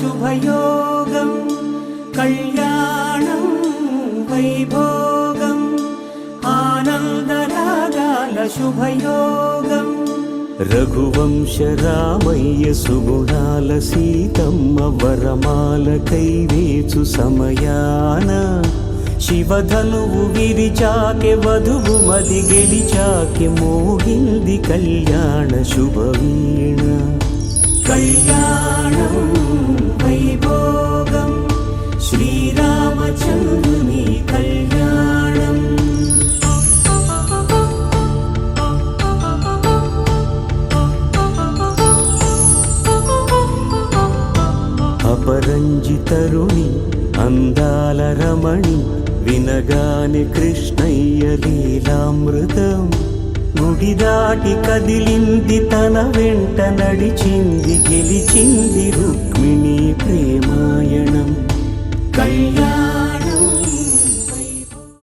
శుభయోగం కళ్యాణం వైభోగం ఆనందరాగాల శుభయోగం రఘువంశ రామయ్య సుగుణాల సీతమ్మ వరమాల కైవేచు సమయాన శివధనువు విరిచాకె వధువు మది గెలిచాకె మోగింది కళ్యాణ శుభవీణ కళ్యాణం వైభోగం శ్రీరామచంద్రుని కళ్యాణం అపరంజి తరుణి అందాల రమణి వినగాని కృష్ణయ్య లీలామృతం గుడి దాటి కదిలింది తన వెంట నడిచింది గెలిచింది రుక్మిణీ